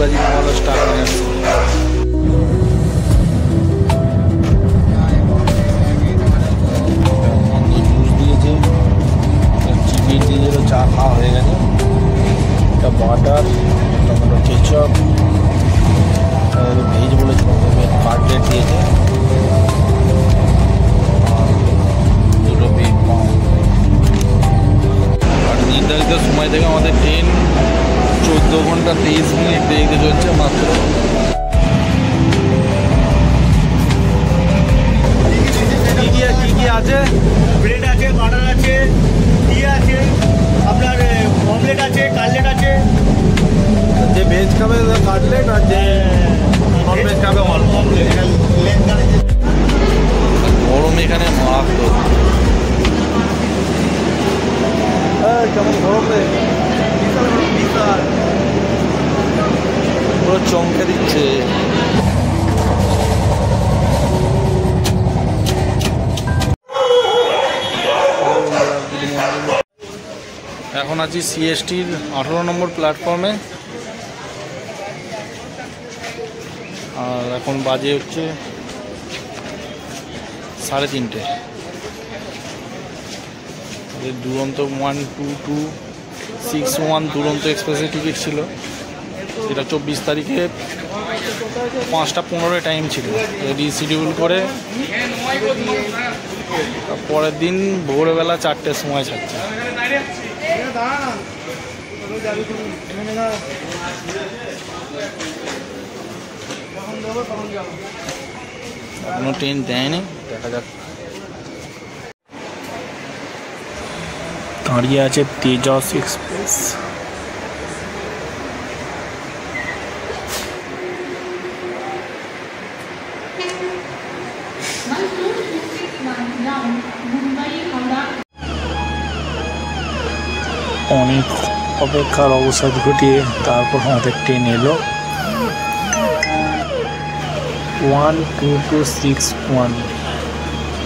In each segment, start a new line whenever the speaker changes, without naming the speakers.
শিবাজি মহারাজ terminus. Juice দিয়েছে, chicken দিয়েছিল, চা খাওয়া হয়ে গেছে। একটা বাটার, টমেটো কেচাপ, ভেজ বলেছিল, কাটলেট দিয়েছে, দুটো বিগ পাও। আর নির্ধারিত সময় থেকে আমাদের ট্রেন 14 ঘন্টা 23 মিনিট দেরিতে চলছে মাত্র। কি কি আছে?
ব্রেড আছে, বাটার আছে, টি আছে, আপনার অমলেট আছে, কাটলেট আছে।
যে ভেজ খাবে কাটলেট, আর যে নন ভেজ খাবে অমলেট। গরম এখানে মারাত্মক, কেমন গরম রে, পুরো চমকে দিচ্ছে। এখন আছি সিএসটির 18 নম্বর প্ল্যাটফর্মে। আর এখন বাজে হচ্ছে 3:30। দুরন্ত 1261 দুরন্ত এক্সপ্রেসের টিকিট ছিল, যেটা 24 তারিখে 5:15 টাইম ছিল। রিশিডিউল করে পরের দিন ভোরবেলা 4টের সময় ছাড়ছে। এখনো ট্রেন দেয়নি, দেখা যাক। দাঁড়িয়ে আছে তেজস এক্সপ্রেস। অনেক অপেক্ষার অবসাদ ঘটিয়ে তারপর আমাদের ট্রেন এলো। 12261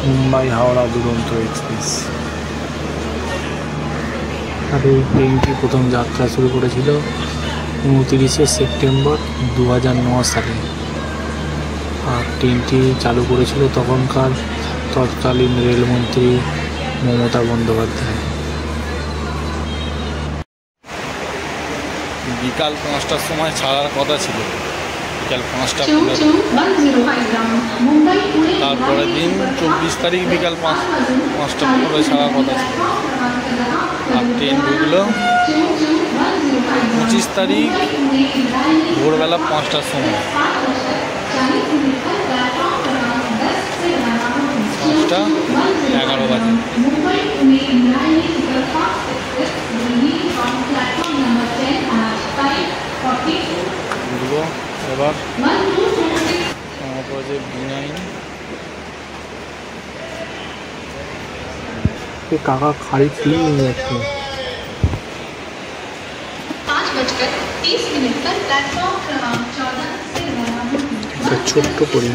মুম্বাই হাওড়া দুরন্ত এক্সপ্রেস। আর এই ট্রেনটি প্রথম যাত্রা শুরু করেছিল 29শে সেপ্টেম্বর 2009 সালে। আর ট্রেনটি চালু করেছিল তখনকার তৎকালীন রেলমন্ত্রী মমতা বন্দ্যোপাধ্যায়। বিকাল 5টার সময় ছাড়ার কথা ছিল, বিকাল 5টা। তারপরের দিন 24 তারিখ বিকাল 5টা পরে ছাড়ার কথা ছিল। আর ট্রেন ঢুকলো 25 তারিখ ভোরবেলা 5টার সময়। 5:11 বাজে। উঠবো এবার, আমার কাছে B9। কাকা খালি টিম নিয়ে যাচ্ছে।
5:30 पर प्लेटफॉर्म क्रमांक 14 से रवाना होगी।
ছোট্ট করে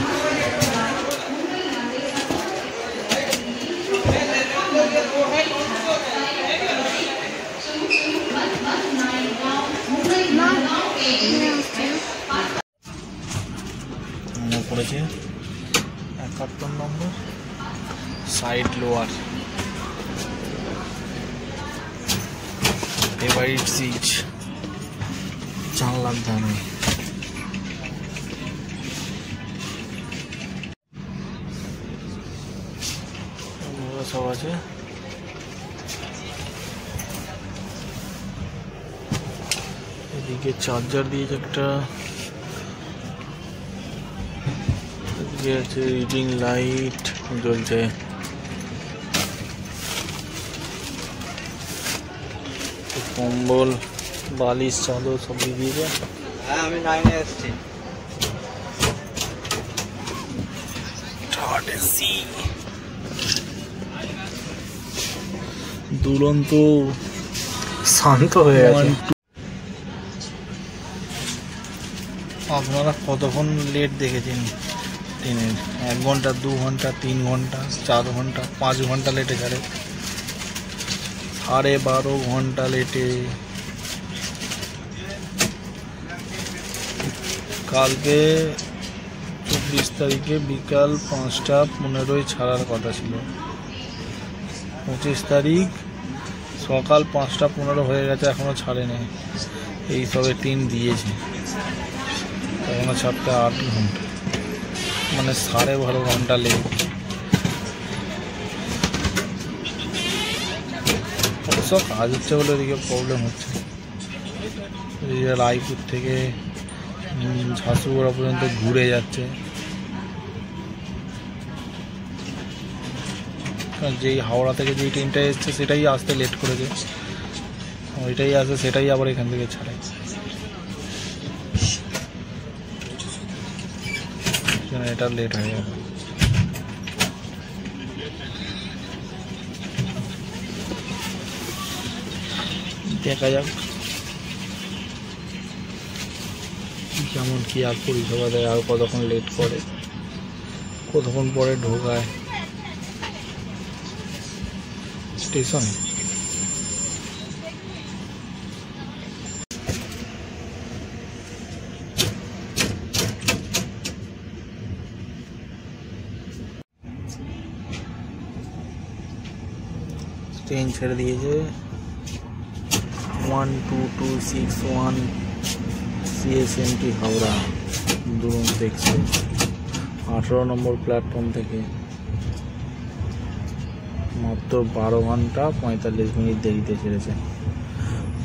পড়েছে 71 নম্বর সাইড লোয়ার। ফেভারিট সিট, জানলার দামে। সব আছে। এদিকে চার্জার দিয়েছে একটা, এদিকে আছে রিডিং লাইট জ্বলছে। কম্বল, বালিশ, চাদর সব দিয়ে দিয়েছে।
হ্যাঁ, আমি 9-এ এসেছি।
দুরন্ত শান্ত হয়ে আছে। আপনারা কতক্ষণ লেট দেখেছেন ট্রেনের? 1 ঘন্টা, 2 ঘন্টা, 3 ঘন্টা, 4 ঘন্টা, 5 ঘন্টা লেটে ছাড়ে। 12.5 ঘন্টা লেটে। কালকে 24 তারিখে বিকাল 5টা 15 ছাড়ার কথা ছিল। 25 তারিখ সকাল 5টা 15 হয়ে গেছে, এখনো ছাড়েনি। এই সবে ট্রেন দিয়েছে, এখনো ছাড়তে 8 ঘন্টা, মানে 12.5 ঘন্টা লেট। সব কাজ হচ্ছে বলে এদিকে প্রবলেম হচ্ছে। রায়পুর থেকে ঝাড়সুগুড়া পর্যন্ত ঘুরে যাচ্ছে, যেই হাওড়া থেকে যেই ট্রেনটা এসছে সেটাই আসতে লেট করেছে, ওইটাই আসে সেটাই আবার এখান থেকে ছাড়ে, এটা লেট হয়ে গেল। দেখা যাক কেমন কি আর পরিষেবা দেয়, আর কতক্ষণ লেট করে, কতক্ষণ পরে ঢোকায় স্টেশনে। ট্রেন ছেড়ে দিয়েছে 12261 CSMT হাওড়া দুরন্ত এক্সপ্রেস, 18 নম্বর প্ল্যাটফর্ম থেকে। মাত্র 12 ঘন্টা 45 মিনিট দেরিতে ছেড়েছে।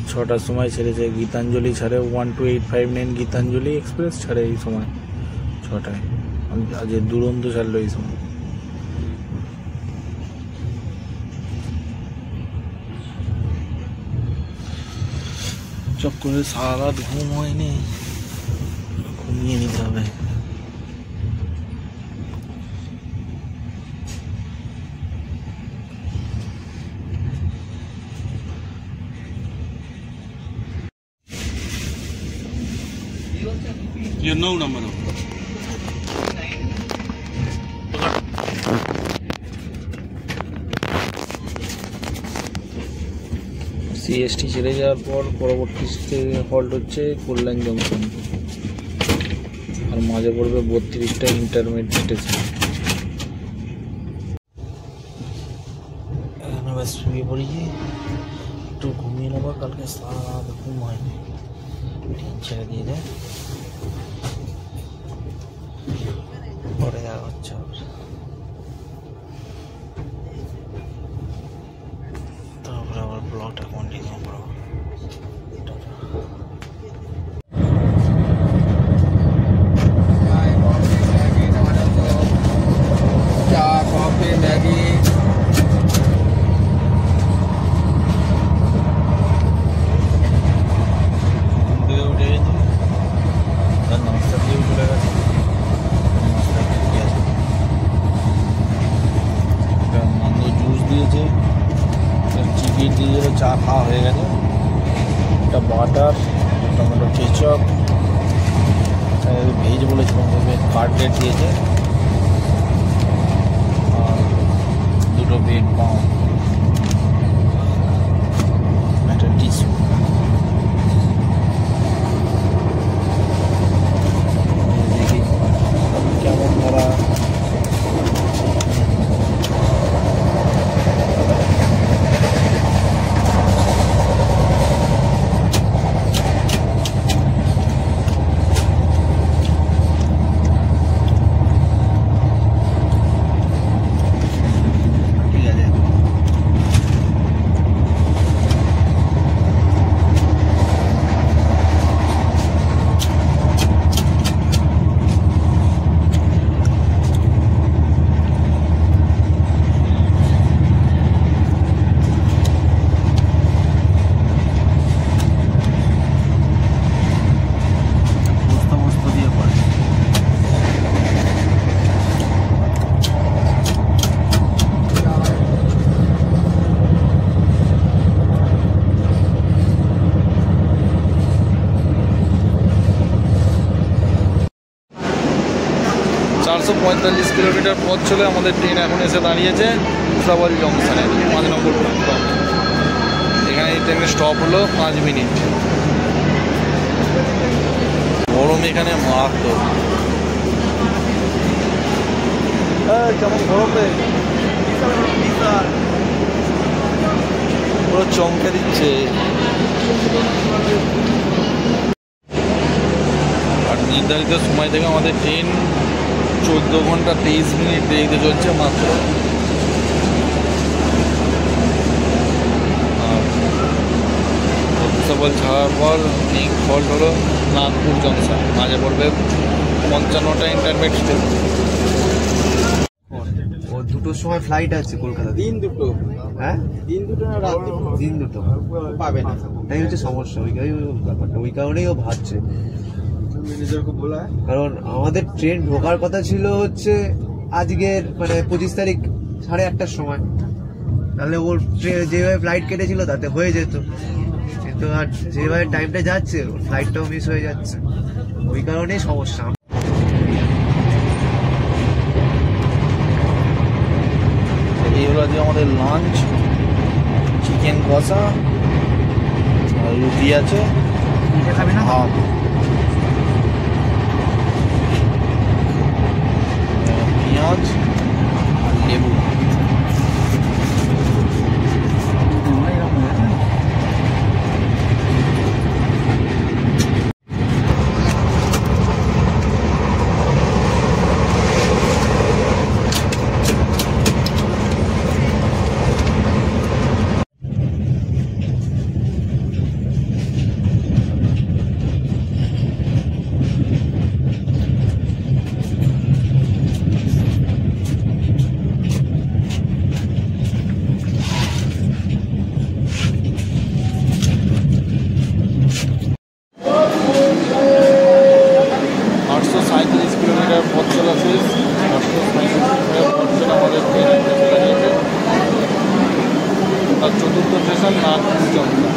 6টার সময় ছেড়েছে। গীতাঞ্জলি ছাড়ে 12859 গীতাঞ্জলি এক্সপ্রেস ছাড়ে এই সময় 6টায়। আজ দুরন্ত ছাড়লো এই সময়। চক্করে সারা রাত ঘুম হয়নি, ঘুমিয়ে নিতে হবে।
ये 9 नंबर हो।
সিএসটি ছেড়ে যাওয়ার পর পরবর্তী হল্ট হচ্ছে কল্যাণ জংশন, আর মাঝে পড়বে 32টা ইন্টারমিডিয়েট স্টেশন। এখানে আবার শুয়ে পড়িয়ে একটু ঘুমিয়ে নেবো, কালকে সারা রাত ঘুম হয়নি, ট্রেন ছেড়ে দিয়ে যায়। পরে দেখা হচ্ছে আবার, তারপরে আবার ব্লগটা কন্টিনিউ করবো।
চা কফি ম্যাগি
উঠে গেছে, তার নাস্তা দিয়ে চলে গেছে। নাস্তা খেয়ে গেছে, একটা ম্যাঙ্গো জুস দিয়েছে, চিকেন দিয়েছিল, চা খাওয়া হয়ে গেছে, একটা বাটার, টমেটো কেচাপ, ভেজ বলেছিলাম কাটলেট দিয়েছে, আর 2টো ব্রেড পাও, একটা টিস্যু। দেখি কেমন ধরা ঠিক আছে। 445 কিলোমিটার পথ চলে আমাদের ট্রেন এখন এসে দাঁড়িয়েছে উষাবাড়ি জংশনে, 5 নম্বর প্ল্যাটফর্ম। এখানে এই ট্রেনের স্টপ হলো 5 মিনিট। গরম এখানে মারাত্মক। কেমন গরম রে, পুরো চমকে দিচ্ছে। আর নির্ধারিত সময় থেকে আমাদের ট্রেন 14 ঘন্টা 23 মিনিট দেরিতে চলছে মাত্র। সবল ছাড়ার পর নেক্সট ফল্ট হলো নাগপুর জংশন, মাঝে পড়বে 55টা ইন্টারমিডিয়েট স্টেশন।
ও 2টোর সময় ফ্লাইট আছে কলকাতা, দিন 2টো। হ্যাঁ দিন 2টো না রাত 2টো? দিন 2টো পাবে না, তাই হচ্ছে সমস্যা। ব্যাপারটা ওই কারণেই ও ভাবছে। ম্যানেজারকে বলা, কারণ আমাদের ট্রেন ঢোকার কথা ছিল হচ্ছে আজকের মানে 25 তারিখ 8:30টার সময়, তাহলে ওর যেভাবে ফ্লাইট কেটেছিল তাতে হয়ে যেত, কিন্তু আর যেভাবে টাইমটা যাচ্ছে ওর ফ্লাইটটাও মিস হয়ে যাচ্ছে, ওই কারণেই সমস্যা।
এই হলো আজকে আমাদের লাঞ্চ, চিকেন কষা, রুটি আছে,
খাবে না
ভাত, পেঁয়াজ আর লেবু। পথ চলা শেষ, 837 পথ চলা আমাদের ট্রেন চলে গেছে। তার চতুর্থ স্টেশন নাগপুর জংশন।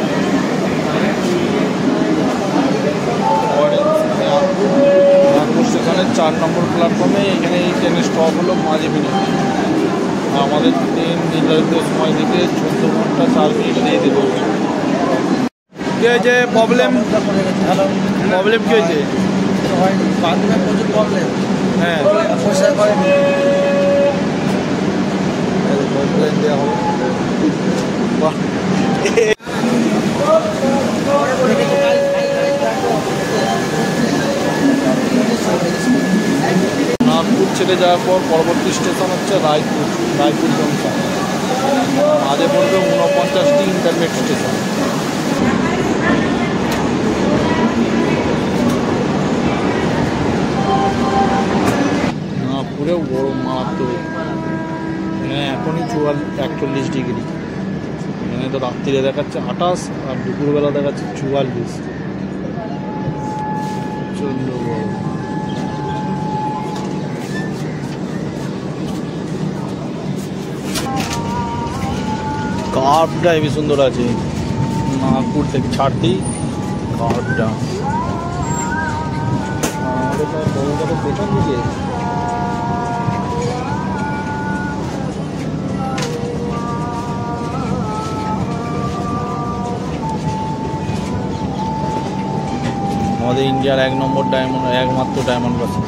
নাগপুর স্টেশনের 4 নম্বর প্ল্যাটফর্মে এখানে এই ট্রেনের স্টপ হলো মাঝে মিনিট। আমাদের ট্রেন নির্ধারিত সময় থেকে 14 ঘন্টা 4 মিনিট দেরিতে চলছে। কী হয়েছে প্রবলেম? প্রবলেম কী হয়েছে?
বাথরুমে প্রচুর প্রবলেম।
হ্যাঁ,
পরিষ্কার করেনি।
কমপ্লেন দেওয়া হবে। বাহ, নাগপুর ছেড়ে যাওয়ার পর পরবর্তী স্টেশন হচ্ছে রায়পুর জংশন। মাঝে পড়বে 49টি ইন্টারমিডিয়েট স্টেশন। নাগপুরে গরম মারাত্মক, এখানে এখনই 41 ডিগ্রি। এখানে তো রাত্রিরে দেখাচ্ছে 28 আর দুপুরবেলা দেখাচ্ছে 44। প্রচণ্ড গরম। কার্ভটা হেবি সুন্দর আছে, নাগপুর থেকে ছাড়তেই কার্ভটা। পেছন দিকে আমাদের ইন্ডিয়ার 1 নম্বর ডায়মন্ড, একমাত্র ডায়মন্ড ক্রসিং।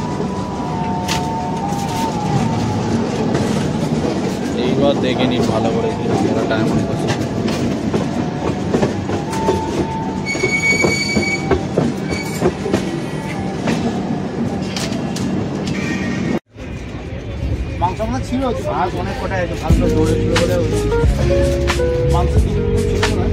এইবার দেখে নিন ভালো করে এরা ডায়মন্ড ক্রসিং।
মাংস আমরা ছিল আর অনেক কটা ভালো দৌড়ে ছিল বলে মাংস ছিল না।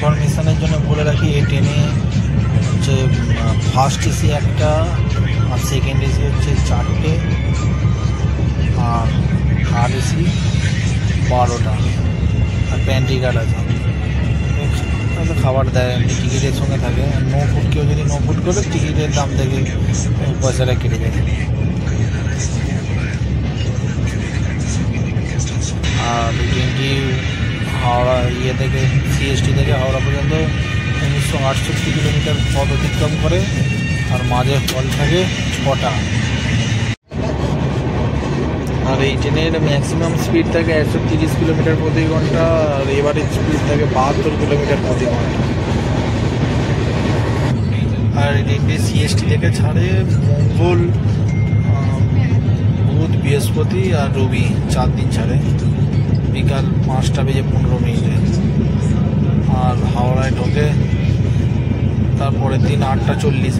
ইনফরমেশনের জন্য বলে রাখি, এই ট্রেনে হচ্ছে ফার্স্ট এসি একটা আর সেকেন্ড এসি হচ্ছে 4টে, আর আর এসি 12টা আর প্যান্ট্রি কার্ড আছে। তাহলে খাবার দেয় এমনি টিকিটের সঙ্গে থাকে। নো ফুড, কেউ যদি নো ফুড করে টিকিটের দাম থেকে পয়সাটা কেটে দেয়। আর ট্রেনটি হাওড়া থেকে সিএসটি থেকে হাওড়া পর্যন্ত 1968 কিলোমিটার পথ অতিক্রম করে। আর মাঝে হল থাকে 6টা। আর এই ট্রেনের ম্যাক্সিমাম স্পিড থাকে 130 কিলোমিটার প্রতি ঘন্টা। আর এভারেজ স্পিড থাকে 72 কিলোমিটার প্রতি ঘন্টা। আর এই ট্রেনটি সিএসটি থেকে ছাড়ে মঙ্গল, বুধ, বৃহস্পতি আর রবি 4 দিন ছাড়ে বিকাল 5:15। আর হাওড়ায় ঢোকে তারপরের দিন 8:40।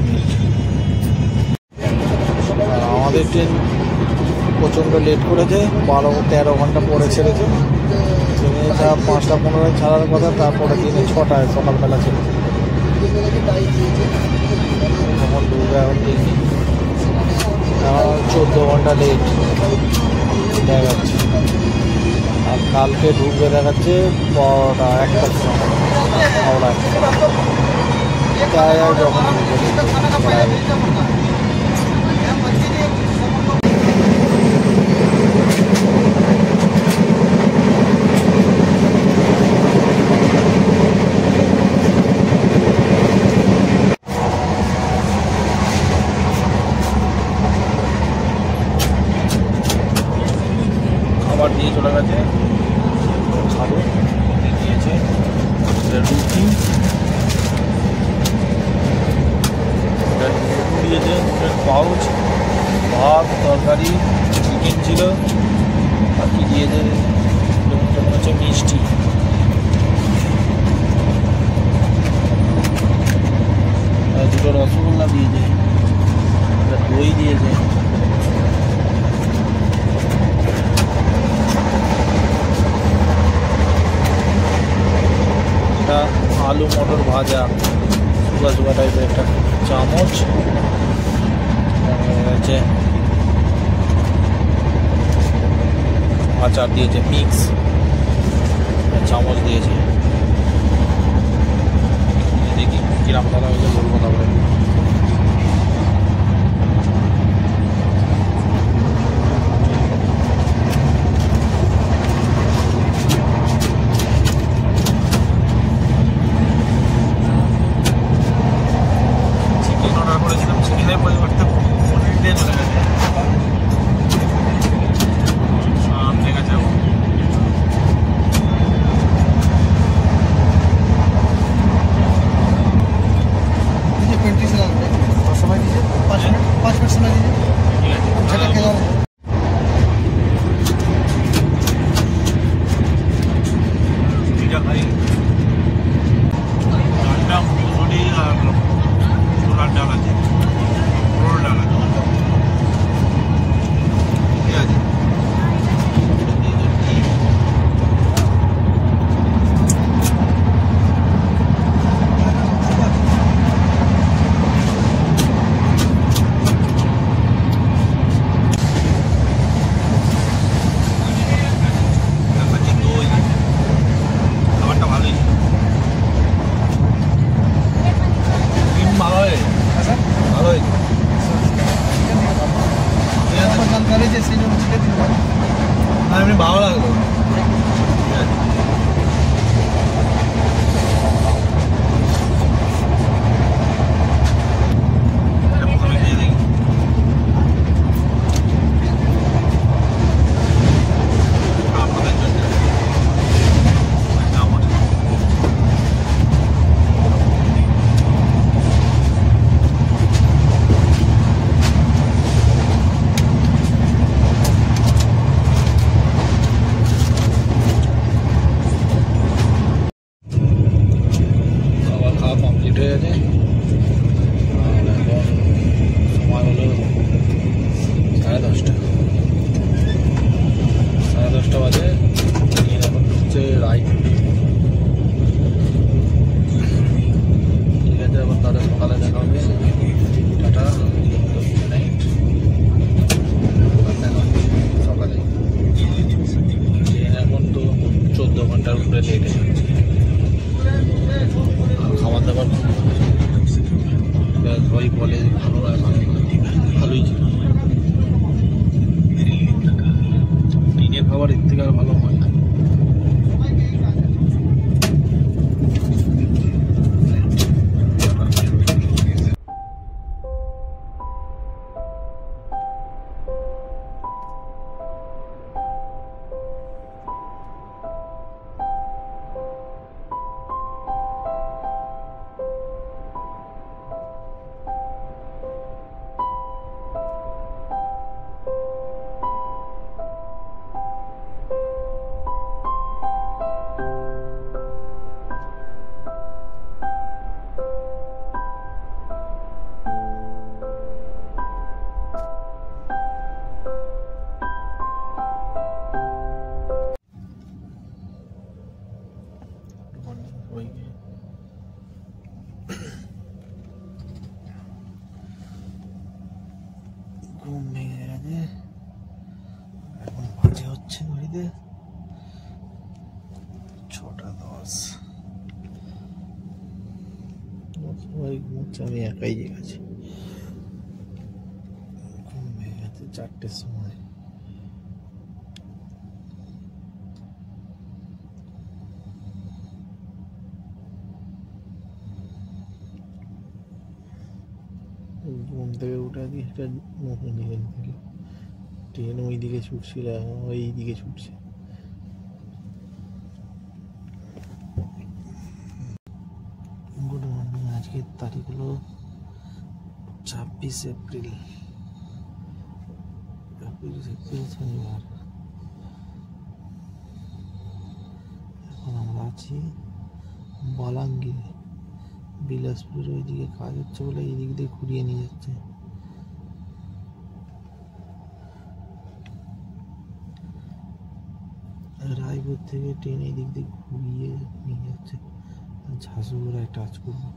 আর আমাদের ট্রেন প্রচণ্ড লেট করেছে, 12-13 ঘন্টা পরে ছেড়েছে। ট্রেনে যা 5:15 ছাড়ার কথা, তারপরে দিনে 6টায় সকালবেলা ছেড়েছে। তখন ঢুকে এখন দেখি 14 ঘন্টা লেট দেখাচ্ছে। আর কালকে ঢুকবে দেখাচ্ছে 1টার সময় হাওড়ায়। তাই আর যখন খাবার দিয়ে চলে গেছে, খাবো দিয়েছে রুটি, দিয়েছে পাউচ, ভাত, তরকারি, চিকেন ছিল, আর কি দিয়েছে মনে হচ্ছে মিষ্টি। আর 2টো রসগোল্লা দিয়েছে, দই দিয়েছে। আলু মটর ভাজা, শুকা শুকা টাইপের একটা চামচ আছে, আচার দিয়েছে, মিক্স চামচ দিয়েছে। দেখি কিরম কথা হয়েছে বলবো তারপরে। পরিবর্তে পনির দিয়ে চলে গেছে। ঠিক আছে,
সময় দিয়েছে 5 মিনিট সময় দিয়েছে। সেটা খেয়ে যাবে। ডাল আছে, ডাল আছে, ডাল আছে।
সবাই বলে ভালো হয় ভালোই ছিল। টিনের খাবার এর থেকে আর ভালো হয় না। ঘুম ভেঙে গেছে, এখন বাজে হচ্ছে ঘড়িতে 6:10। সবাই ঘুমোচ্ছে, আমি একাই জেগেছি। ঘুম ভেঙে গেছে 4টের সময়। ঘুম থেকে উঠে দিয়ে একটা নতুন ট্রেন থেকে ট্রেন ওই দিকে ছুটছিল, ওই দিকে ছুটছে। Good morning. আজকের তারিখ হলো 26 এপ্রিল। 26 এপ্রিল শনিবার। এখন আমরা আছি বলাঙ্গীরে। বিলাসপুরের ওইদিকে কাজ হচ্ছে বলে এই দিক দিয়ে ঘুরিয়ে নিয়ে যাচ্ছে। রায়পুর থেকে ট্রেন এই দিক দিয়ে ঘুরিয়ে নিয়ে যাচ্ছে। ঝাঁসুগুড়ায় টাচ করবো।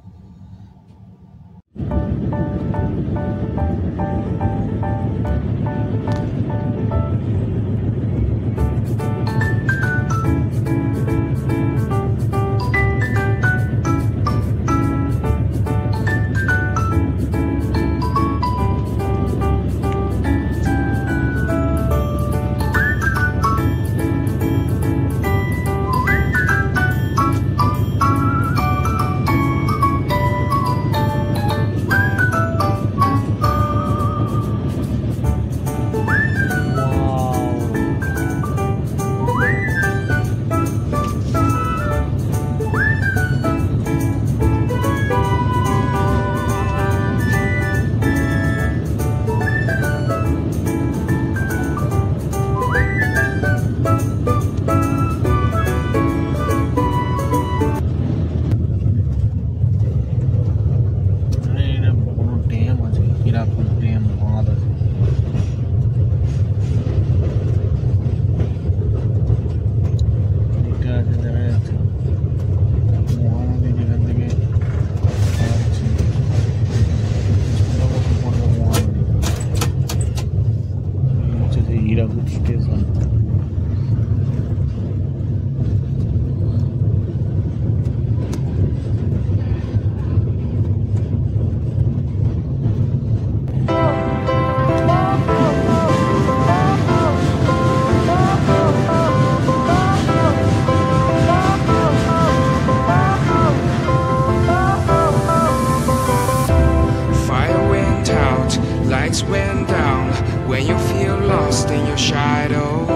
lights went down. When you feel lost in your shadow,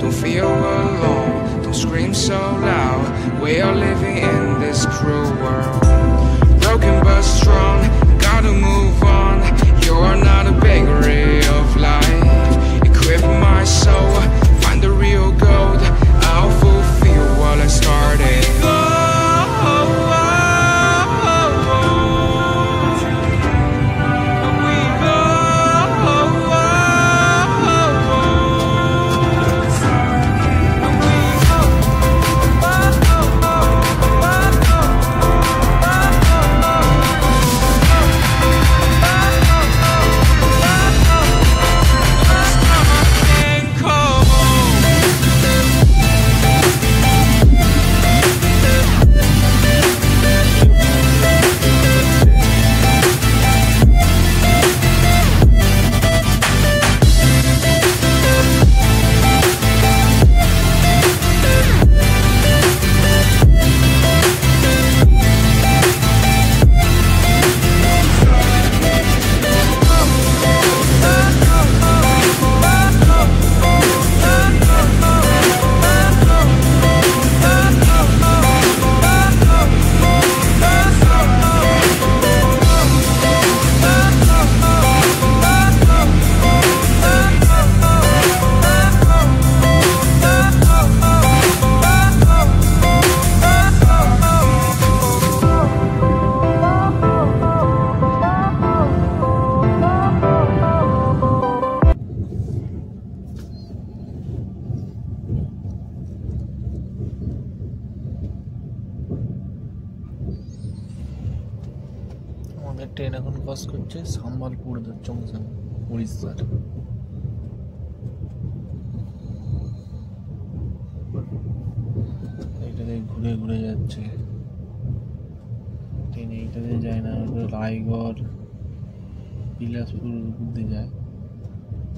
don't feel alone, don't scream so loud. We are living in this cruel world, broken but strong, gotta move on. You're not a bakery of life. Equip my soul, find the real gold. I'll fulfill what I started.
Train এখন cross করছে Sambalpur junction, উড়িষ্যার। এইটাতে ঘুরে ঘুরে যাচ্ছে train, এইটাতে যায় না, রায়গড় বিলাসপুর ঘুরতে যায়।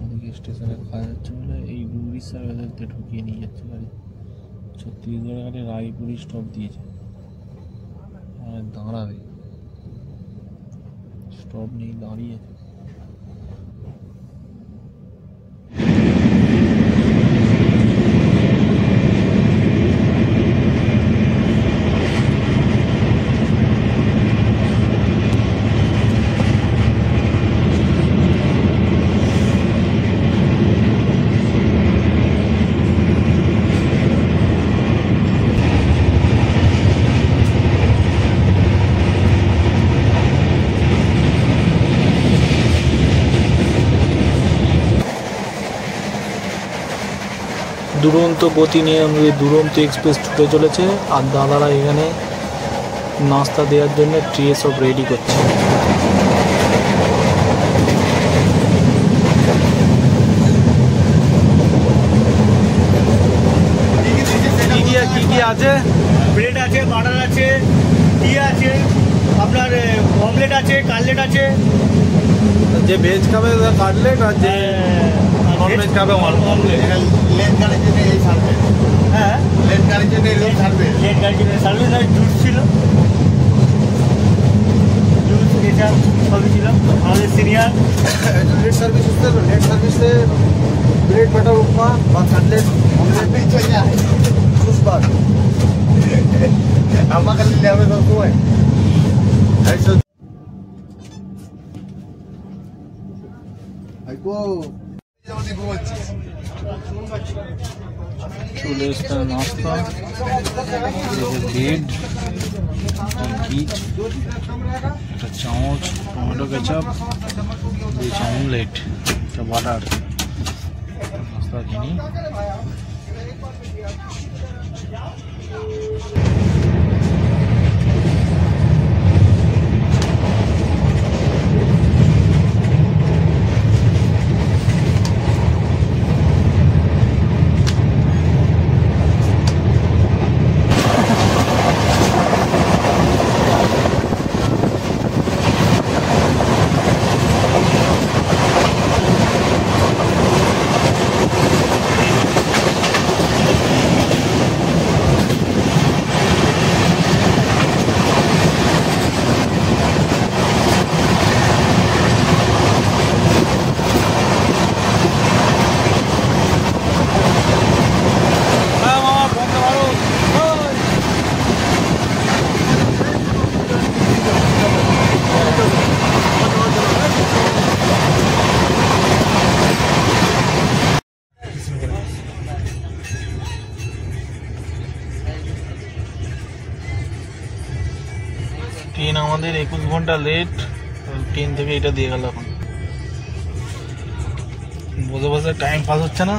ওদিকে স্টেশনে খাওয়া যাচ্ছে বলে এই উড়িষ্যার ভেতরতে ঢুকিয়ে নিয়ে যাচ্ছে গাড়ি। ছত্তিশগড় গাড়ি রায়পুরি স্টপ দিয়েছে, দাঁড়াবে, স্টপ নেই, দাঁড়িয়ে আছে। দুরন্ত গতি নিয়ে আমাদের দুরন্ত এক্সপ্রেস ছুটে চলেছে, আর দাদারা এখানে নাস্তা দেওয়ার জন্য ট্রে সব রেডি করছে। কি কি আছে?
ব্রেড আছে, বাটার আছে, টি আছে, আপনার অমলেট আছে, কাটলেট আছে।
যে ভেজ খাবে কাটলেট, আর যে নন ভেজ খাবে অমলেট।
লেট গাড়ির জন্য এই সার্ভিস। হ্যাঁ, লেট গাড়ির জন্য এই সার্ভিস। লেট গাড়ির জন্য সার্ভিস আর জুস ছিল, জুস এটা সবই ছিল। আমাদের সিনিয়র
लेट सर्विस होता है, लेट सर्विस से ब्रेड बटर उपमा और कटलेट ऑमलेट भी चाहिए उस बार आमा कर ले हमें तो है ऐसा आइको जल्दी पहुंच
चले इसका नाश्ता, ब्रेड, घीच, একটা চামচ টমেটো কেচাপ, দুইটা অমলেট, একটা বাটার। নাস্তা কিনি। ট্রেন আমাদের 21 ঘন্টা লেট, ট্রেন থেকে এটা দিয়ে গেল। এখন বসে বসে টাইম পাস হচ্ছে না,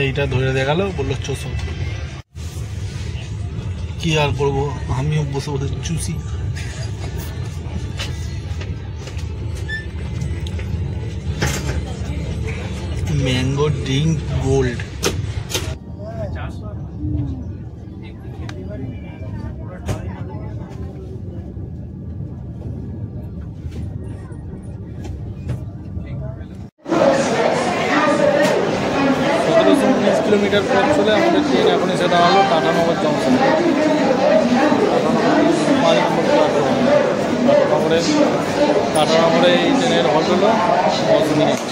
এইটা ধরে দিয়ে গেল, বললো চোষো। কি আর করবো, আমিও বসে বসে চুষি। Mango drink gold. কিলোমিটার পথ চলে আমাদের ট্রেন এখন এসে দাঁড়ালো টাটানগর জংশন। টাটানগরে এই ট্রেনের হল্ট হলো 10 মিনিট।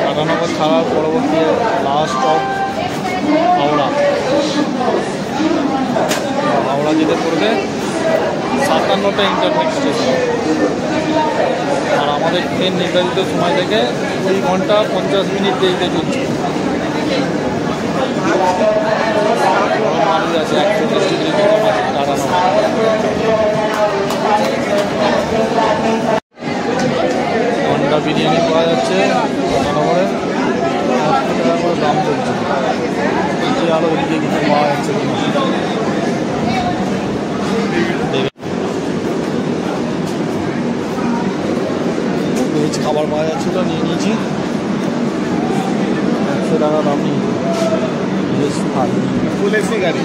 টাটানগর ছাড়ার পরবর্তী লাস্ট স্টপ হাওড়া। হাওড়া যেতে পড়বে 57টা ইন্টারনেট স্টেশন। আর আমাদের ট্রেন নির্ধারিত সময় থেকে 2 ঘন্টা 50 মিনিট দেরিতে চলছে। মানুষ আছে 41 ডিগ্রি গরম আছে দাঁড়ানো। ঘন্টা বিরিয়ানি পাওয়া যাচ্ছে টাটানগরে, 8 টাকা করে দাম চলছে। আরও এদিকে কিছু পাওয়া যাচ্ছে। নিয়েছি, 100 টাকা দাম নিয়েছি। বেশ ভালো ফুল এসি গাড়ি।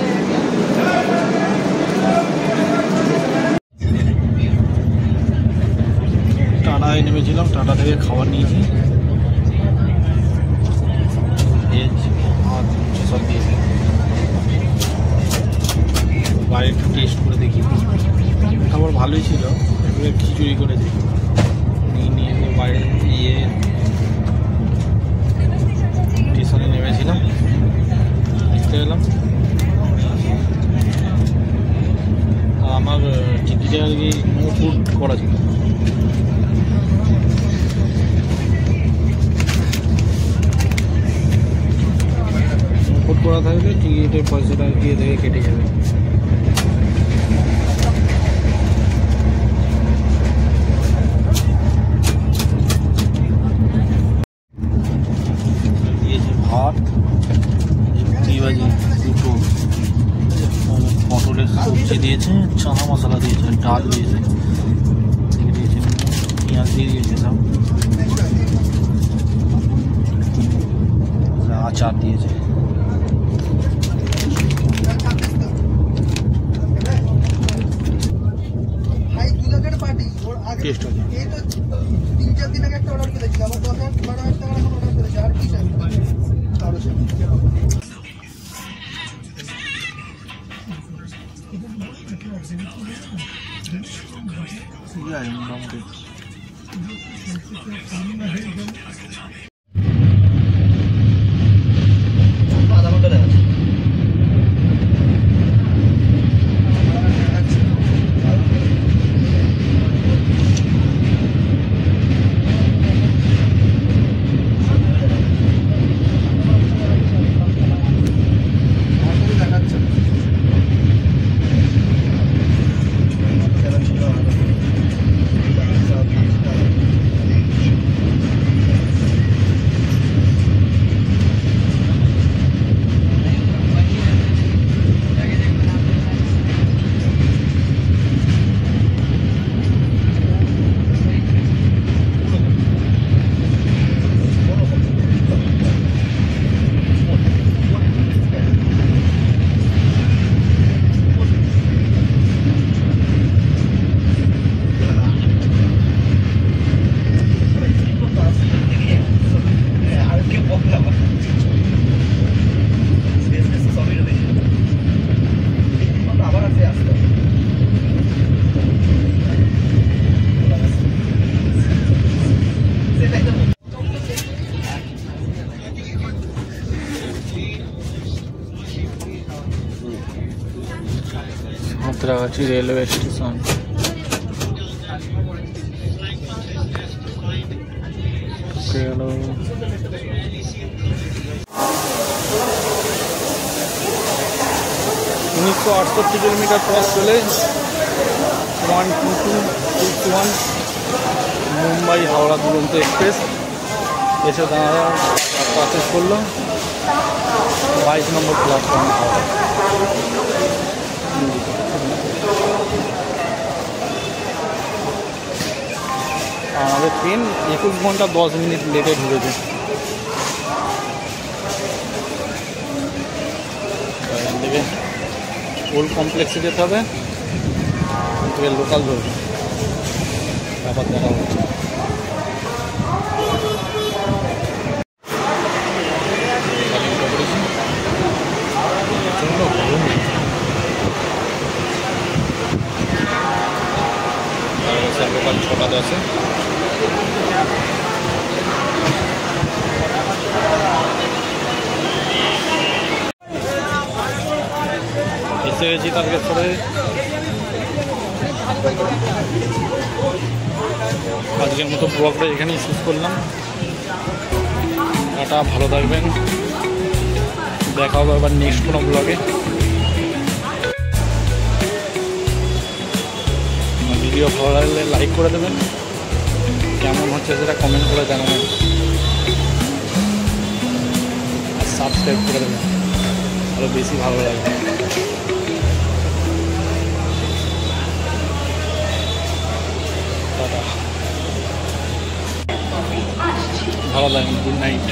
টাটায় নেমেছিলাম, টাটা থেকে খাবার নিয়েছি, ভেজ ভাত সব দিয়েছে। বাইরে একটু টেস্ট করে দেখি, খাবার ভালোই ছিল। এবার খিচুড়ি করেছি, নিয়ে বাইরে গিয়ে স্টেশনে নেমেছিলাম, দেখতে এলাম। আমার টিকিটে আর কি নো ফুড করা ছিল। ফুড করা থাকলে টিকিটের পয়সাটা দিয়ে থেকে কেটে যাবে। দিয়েছে ভাত, ভাজি দুটো, পটলের সবজি দিয়েছে, চানা মশলা দিয়েছে, ডাল দিয়েছে, দিয়েছে পেঁয়াজ দিয়ে দিয়েছে সব, আচার দিয়েছে। টেস্ট আছে। মোটামুটি সাঁতরাগাছি রেলওয়ে স্টেশন। গেল 1968 কিলোমিটার পথ চলে 12261 মুম্বাই হাওড়া দুরন্ত এক্সপ্রেস এসে দাঁড়া যাত্রা শেষ করলো 22 নম্বর প্ল্যাটফর্ম হাওড়া। আমাদের ট্রেন 21 ঘন্টা 10 মিনিট লেটে ঢুকেছে। ওল্ড কমপ্লেক্সে যেতে হবে, লোকাল ধরবে, ব্যাপার দেখা হচ্ছে। লোকাল 6:10 এসে গেছি তারকেশ্বরে। আজকের মতো ব্লগটা এখানেই শেষ করলাম। টাটা, ভালো থাকবেন, দেখা হবে আবার নেক্সট কোনো ব্লগে। ভিডিও ভালো লাগলে লাইক করে দেবেন, কেমন হচ্ছে সেটা কমেন্ট করে জানাবেন, আর সাবস্ক্রাইব করে দেবেন, আরও বেশি ভালো লাগবে। টাটা। ভালো থাকুন, গুড নাইট।